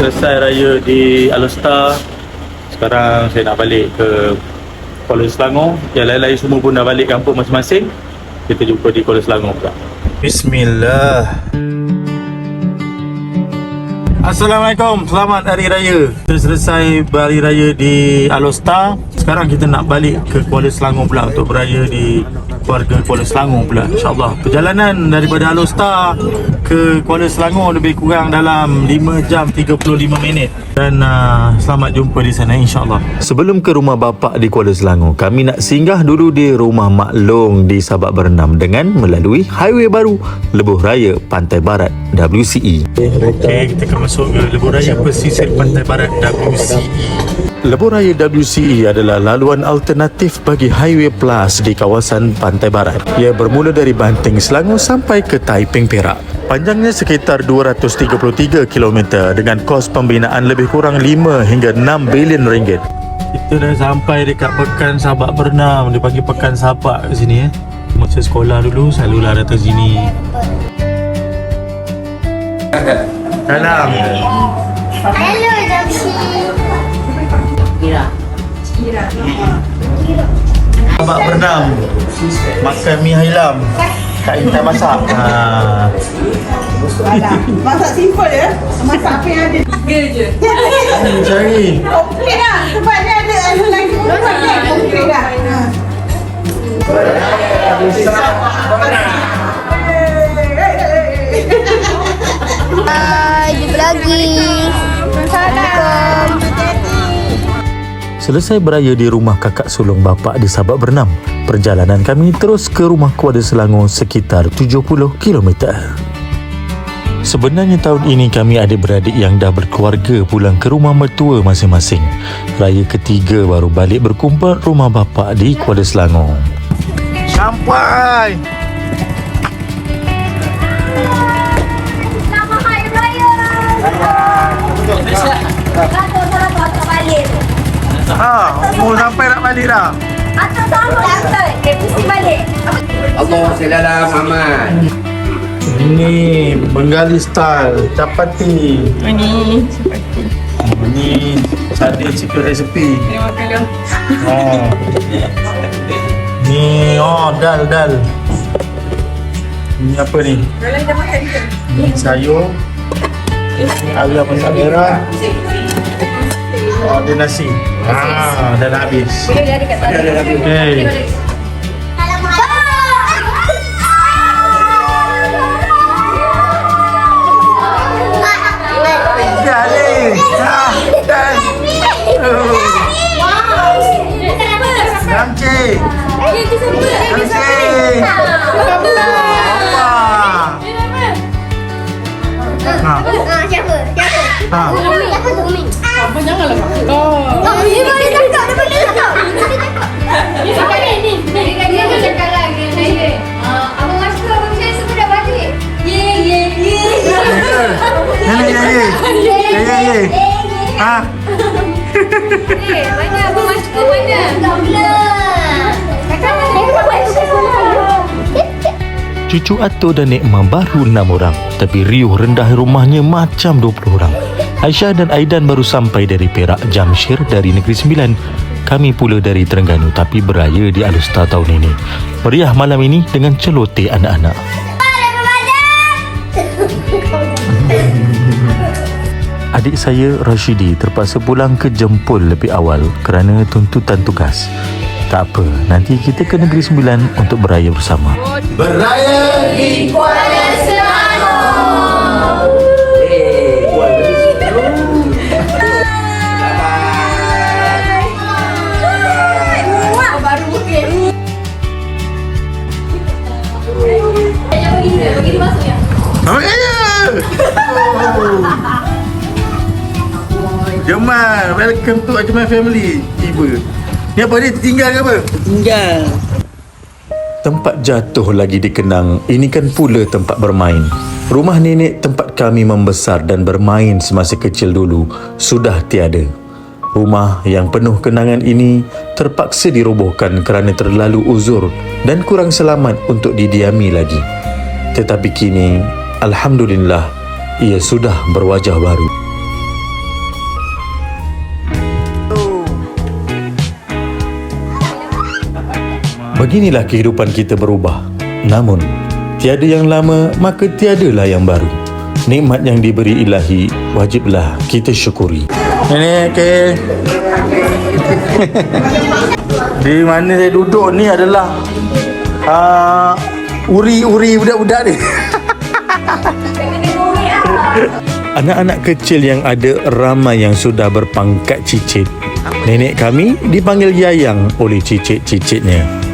selesai raya di Alostar. Sekarang saya nak balik ke Kuala Selangor. Yang lain-lain semua pun dah balik kampung masing-masing. Kita jumpa di Kuala Selangor pula. Bismillah. Assalamualaikum, selamat Hari Raya. Kita selesai Hari Raya di Alostar. Sekarang kita nak balik ke Kuala Selangor pula untuk beraya di keluarga Kuala Selangor pula, insyaAllah. Perjalanan daripada Alostar ke Kuala Selangor lebih kurang dalam 5 jam 35 minit. Dan selamat jumpa di sana, insyaAllah. Sebelum ke rumah bapa di Kuala Selangor, kami nak singgah dulu di rumah Mak Long di Sabak Bernam dengan melalui highway baru Lebuh Raya Pantai Barat WCE. Okay, kita akan masuk ke Lebuh Raya Pesisir Pantai Barat WCE. Lebuh Raya WCE adalah laluan alternatif bagi Highway Plus di kawasan Pantai Barat. Ia bermula dari Banting, Selangor sampai ke Taiping, Perak. Panjangnya sekitar 233 km dengan kos pembinaan lebih kurang 5 hingga 6 bilion ringgit. Kita dah sampai dekat Pekan Sabak Bernam. Dia panggil Pekan Sabak kat sini. Masa sekolah dulu selalulah datang sini. Salam. Hello, Jamsi. Sabak Bernam. Makan mi hailam. Kak Intan masak. Masak simple ya. Masak apa yang ada. Tiga je. Cari. Okey dah. Sebab dia ada lagi okey dah. Bye, jumpa lagi. Assalamualaikum. Selesai beraya di rumah kakak sulung bapa di Sabak Bernam, perjalanan kami terus ke rumah Kuala Selangor sekitar 70 km. Sebenarnya tahun ini kami adik-beradik yang dah berkeluarga pulang ke rumah mertua masing-masing. Raya ketiga baru balik berkumpul rumah bapa di Kuala Selangor. Sampai! Selamat Hari Raya. Kata sahabat tak balik. Umur sampai nak balik dah. Atau sahabat mesti balik. Allah selalam Muhammad. Ini Bengali style chapati. Ini sardin secret recipe. Ni dal. Ini apa ni? Ini sayur. Ini ayam masak merah. Ada nasi. Dah nak habis. Okay. Siapa Zumi? Abang janganlah cakap. Dia boleh cakap, dia boleh cakap. Dia cakap ni. Dia pun cakap lah dengan saya. Abang Mas tu, abang saya semua dah balik. Ye. Mana abang Mas tu mana? Kakak Cucu Ato dan Nikma baru 6 orang, tapi riuh rendah rumahnya macam 20 orang. Aisyah dan Aidan baru sampai dari Perak, Jamshir dari Negeri Sembilan. Kami pula dari Terengganu tapi beraya di Alostar tahun ini. Meriah malam ini dengan celoteh anak-anak. Adik saya Rashidi terpaksa pulang ke Jempol lebih awal kerana tuntutan tugas. Tak apa, nanti kita ke Negeri Sembilan untuk beraya bersama. Beraya di Kuala Selangor. Baru bukit. Bagi dia masuk ya. Jamal, welcome to Ajmal family. Tiba. Ni apa ni? Tertinggal ke apa? Tinggal. Tempat jatuh lagi dikenang, ini kan pula tempat bermain. Rumah nenek tempat kami membesar dan bermain semasa kecil dulu sudah tiada. Rumah yang penuh kenangan ini terpaksa dirobohkan kerana terlalu uzur dan kurang selamat untuk didiami lagi. Tetapi kini, alhamdulillah, ia sudah berwajah baru. Beginilah kehidupan kita berubah. Namun, tiada yang lama, maka tiadalah yang baru. Nikmat yang diberi ilahi, wajiblah kita syukuri. Ini okey. Di mana saya duduk ni adalah uri-uri budak-budak ni. Anak-anak kecil yang ada ramai yang sudah berpangkat cicit. Nenek kami dipanggil Yayang oleh cicit-cicitnya.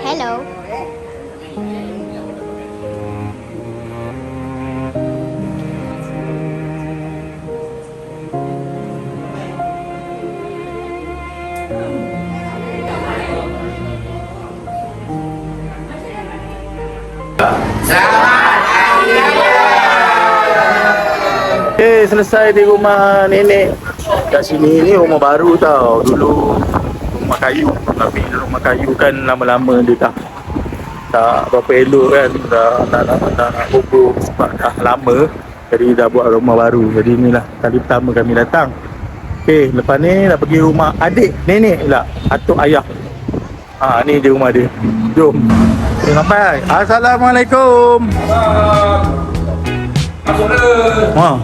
Hello. Okay, selesai di rumah nenek. Kat sini ni rumah baru tau. Dulu rumah kayu. Tapi rumah kayu kan lama-lama dia tak berapa elok kan. Dah bobo sebab dah lama. Jadi dah buat rumah baru. Jadi inilah kali pertama kami datang. Okay, lepas ni nak pergi rumah adik nenek pula, atuk ayah. Ni dia rumah dia. Jom. Okay, sampai. Assalamualaikum. Wah.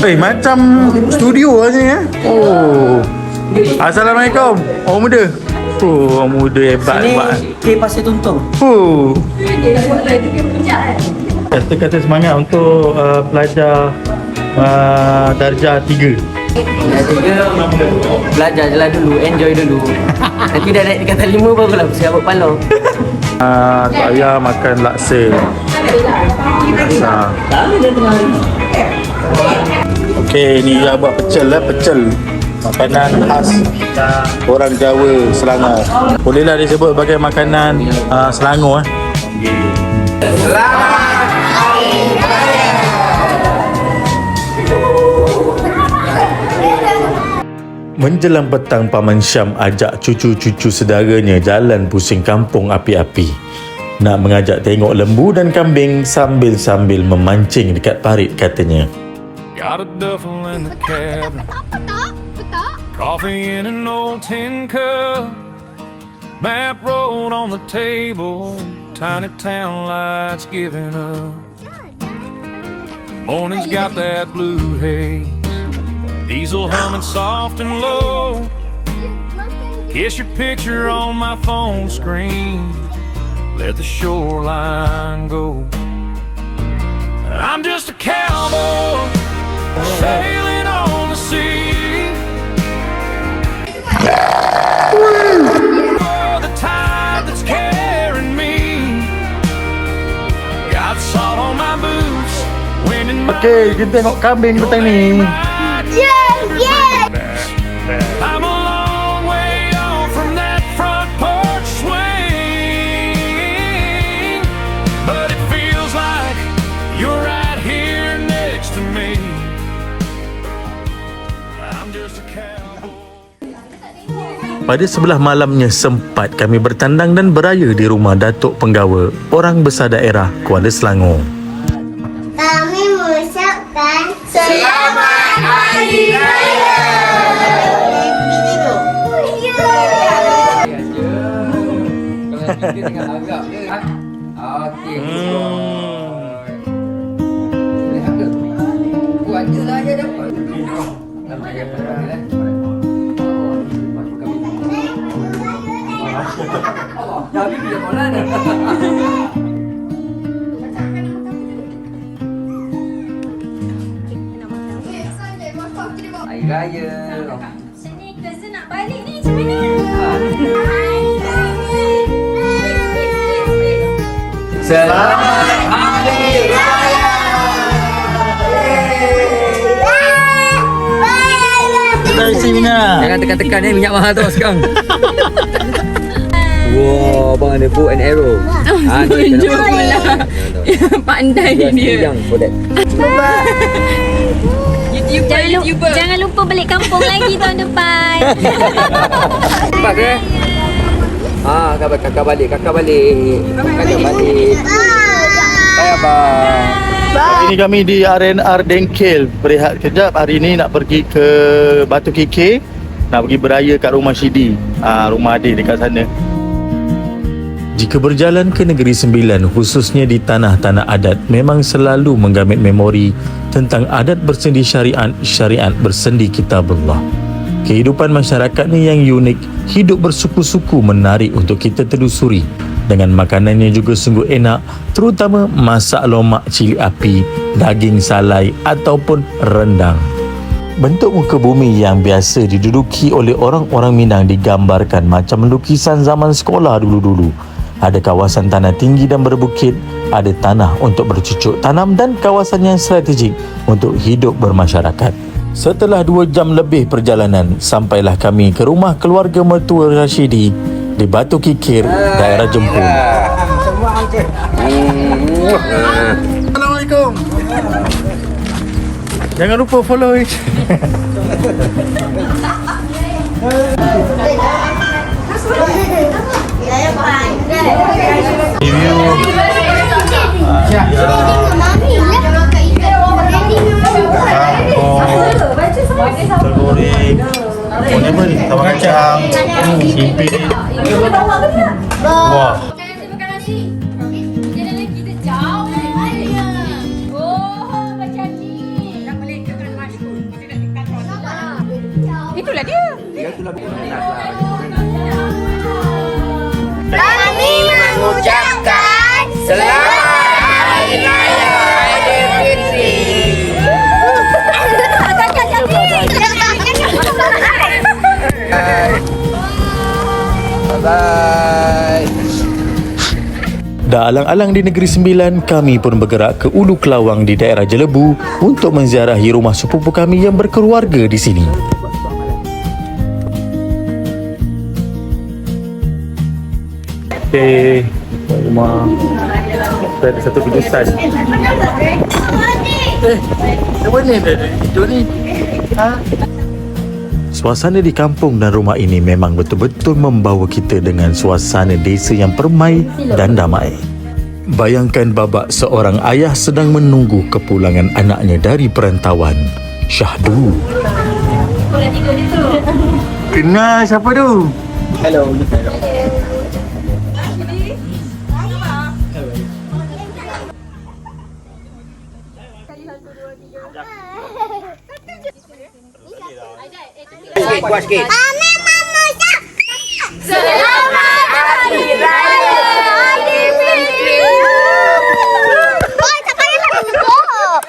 Macam studio lah sini Oh. Assalamualaikum. Orang muda. Orang muda hebat. Sini pasir tuntong. Kata-kata semangat untuk pelajar darjah 3. Belajar je lah dulu, enjoy dulu. Nanti dah naik tingkatan 5 barulah siap buat palau. Saya makan laksa. Okey, ni dia buat pecel lah, pecel. Makanan khas orang Jawa Selangor. Bolehlah disebut sebagai makanan Selangor Menjelang petang, Paman Syam ajak cucu-cucu saudaranya jalan pusing kampung api-api. Nak mengajak tengok lembu dan kambing sambil-sambil memancing dekat parit katanya. Got a duffel in the cabin, coffee in an old tin cup, map rolled on the table, tiny town lights giving up. Morning's got that blue haze, diesel humming soft and low. Kiss your picture on my phone screen, let the shoreline go. I'm just a cowboy sailing on the sea. For the tide that's carrying me. Got salt on my boots, wind in my Okey, kita tengok kambing petang ni. I'm a long way off from that front porch swing, but it feels like you're right here next to me. I'm just a cowboy. Pada sebelah malamnya sempat kami bertandang dan beraya di rumah Datuk Penggawa, orang besar daerah Kuala Selangor. Kami mengucapkan Selamat Hari Raya. Kita tengah agak je kan? Okey. Lihat ke? Kuat je lah dia dapat. Lama je pergi lah. Tapi dia mana dah? Hari Raya. Sini, kita nak balik. Selamat Hari Raya. Kita isi minyak. Jangan tekan-tekan minyak mahal tu sekarang. Wow, abang ada bow and arrow. Tunjuk pula. Pandai dia. Yang for that. Jangan lupa balik kampung lagi tahun depan. Nampak ke? Kakak balik. Kakak balik. Bye abang. Ini kami di RNR Dengkel. Berehat kejap. Hari ni nak pergi ke Batu Kikir. Nak pergi beraya kat rumah Syidi. Rumah adik dekat sana. Jika berjalan ke Negeri Sembilan, khususnya di tanah-tanah adat, memang selalu menggamit memori tentang adat bersendi syariat bersendi kitabullah. Kehidupan masyarakat ni yang unik, hidup bersuku-suku menarik untuk kita telusuri. Dengan makanannya juga sungguh enak, terutama masak lomak cili api, daging salai ataupun rendang. Bentuk muka bumi yang biasa diduduki oleh orang-orang Minang digambarkan macam lukisan zaman sekolah dulu-dulu. Ada kawasan tanah tinggi dan berbukit, ada tanah untuk bercucuk tanam dan kawasan yang strategik untuk hidup bermasyarakat. Setelah 2 jam lebih perjalanan, sampailah kami ke rumah keluarga mertua Rashidi di Batu Kikir, daerah Jempol. Assalamualaikum. Jangan lupa follow it. Tergoreng. Ini apa ni? Tambah kacang. Simpit. Wah. Itulah dia. Kami mengucapkan Selamat Hari Raya Aidilfitri. Bye. Dah alang-alang di Negeri Sembilan, kami pun bergerak ke Ulu Kelawang di daerah Jelebu untuk menziarahi rumah sepupu kami yang berkeluarga di sini. Okay, rumah saya ada satu kejutan. Apa ni? Hidup ni. Suasana di kampung dan rumah ini memang betul-betul membawa kita dengan suasana desa yang permai dan damai. Bayangkan babak seorang ayah sedang menunggu kepulangan anaknya dari perantauan. Syahdu. Kenal siapa tu? Hello. Kuat sikit. kami mengucapkan Selamat Hari Raya Aidilfitri. Oh, tak payahlah tutup.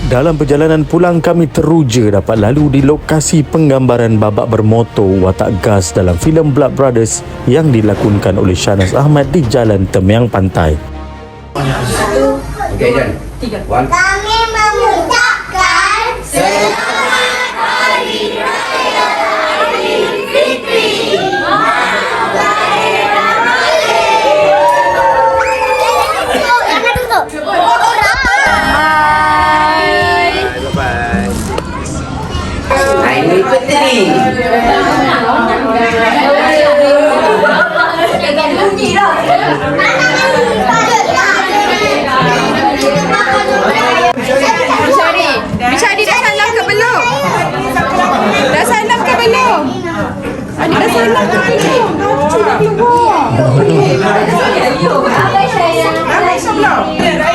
Dalam perjalanan pulang, kami teruja dapat lalu di lokasi penggambaran babak bermotor watak gas dalam filem Blood Brothers yang dilakonkan oleh Shahnaz Ahmad di Jalan Temiang Pantai. Okay, Jan. 1. Kami mengucapkan Selamat Hari Raya Aidilfitri. Aidilfitri. Mishari dah salam ke belum? Dah salam ke belum? Adik dah salam ke belum? Sudah keluar.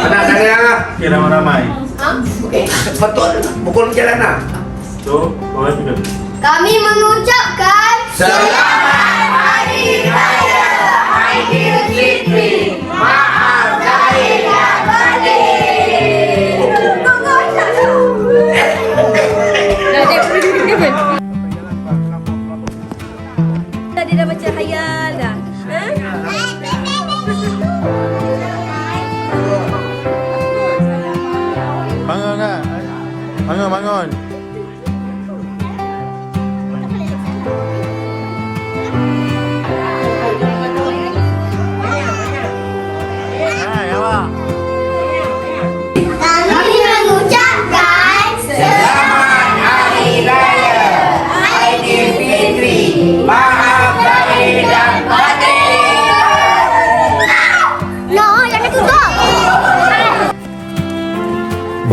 Anak saya. Okay, ramai-ramai. Betul. Pukul jalan nak. Tu, orang juga. Kami mengucapkan Selamat Hari Raya Aidilfitri. Maaf lahir dan batin.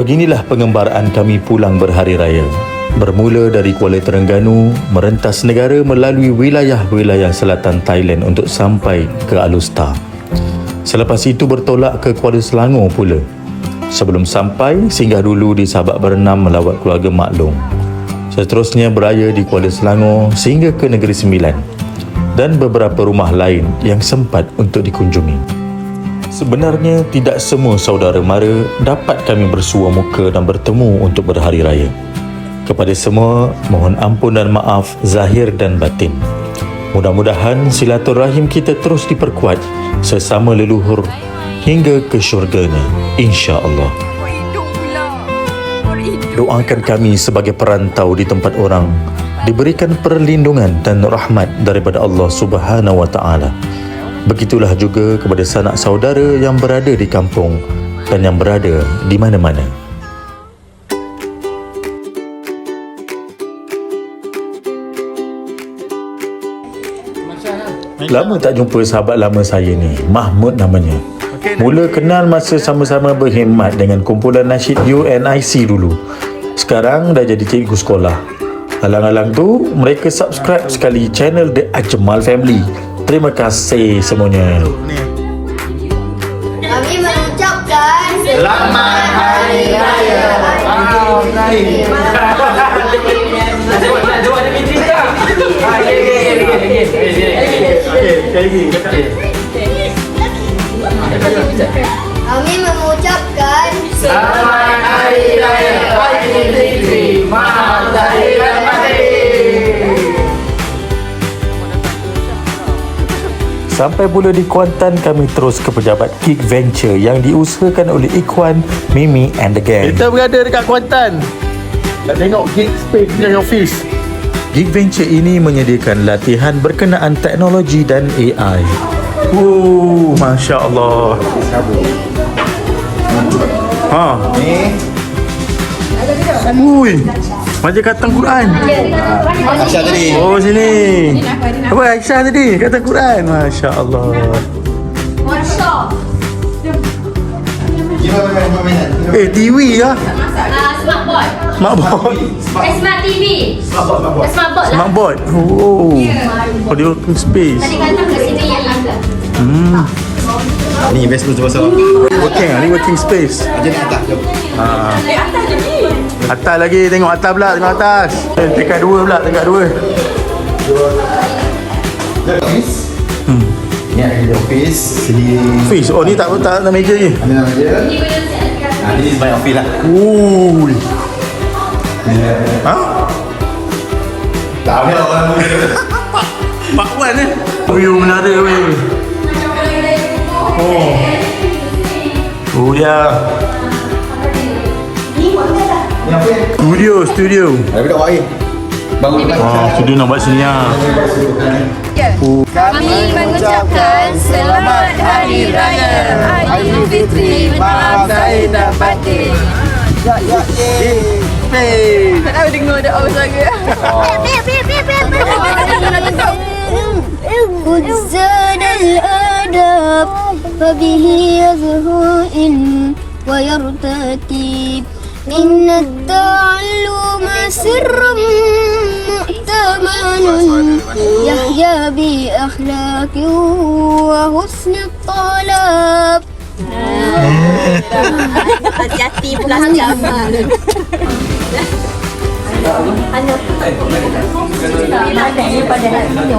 Beginilah pengembaraan kami pulang berhari raya. Bermula dari Kuala Terengganu, merentas negara melalui wilayah-wilayah selatan Thailand untuk sampai ke Alustar. Selepas itu bertolak ke Kuala Selangor pula. Sebelum sampai, singgah dulu di Sabak Bernam melawat keluarga maklum. Seterusnya beraya di Kuala Selangor sehingga ke Negeri Sembilan dan beberapa rumah lain yang sempat untuk dikunjungi. Sebenarnya tidak semua saudara mara dapat kami bersua muka dan bertemu untuk berhari raya. Kepada semua, mohon ampun dan maaf zahir dan batin. Mudah-mudahan silaturahim kita terus diperkuat sesama leluhur hingga ke syurganya, insya-Allah. Doakan kami sebagai perantau di tempat orang diberikan perlindungan dan rahmat daripada Allah Subhanahu wa taala. Begitulah juga kepada sanak saudara yang berada di kampung dan yang berada di mana-mana. Lama tak jumpa sahabat lama saya ni, Mahmud namanya. Mula kenal masa sama-sama berkhidmat dengan kumpulan nasyid UNIC dulu. Sekarang dah jadi cikgu sekolah. Alang-alang tu, mereka subscribe sekali channel The Ajmal Family. Terima kasih semuanya. Kami mengucapkan Selamat Hari Raya. Kami mengucapkan Selamat Hari Raya Aidilfitri. Maaf lahir dan batin. Sampai pula di Kuantan, kami terus ke pejabat Geek Venture yang diusahakan oleh Ikhwan, Mimi and the gang. Kita berada dekat Kuantan. Nak tengok Geek Space punya office. Geek Venture ini menyediakan latihan berkenaan teknologi dan AI. Masya Allah. Ha. Ui, macam kata Quran. Aisyah tadi. Oh sini. Apa Aisyah tadi kata Quran. Masya Allah. TV kah? Smartboard. Smartboard. Smart TV. Smartboard lah. Smartboard. Oh. Audio working space. Tadi kata ke sini yang angkat. Ni investment tu pasal. Ni working space. Aja nak atas jom. Atas lagi, tengok atas pula, tengok atas. Tingkat 2 pula, tingkat 2. Ni ada office. Sini. Office. Oh ni tak meja je. Ada nama dia. Ini sebagai office lah. Ui. Ha? Tak ada orang. Pak Wan eh. View menara weh. Oh. Oh dia. Studio. Ada budak air. Bangun dekat. Wah, studio nak buat sini lah. Kami mengucapkan Selamat Hari Raya Aidilfitri. Maaf lahir dan batin. Tak tahu dengar doa saja. زاد الآداب فبه يزهو العلم ويرتكب إن التعلم سر مؤتمن يحيا بأخلاق وحسن الطلب. Hati-hati pulang zaman. Mana pada hati dia.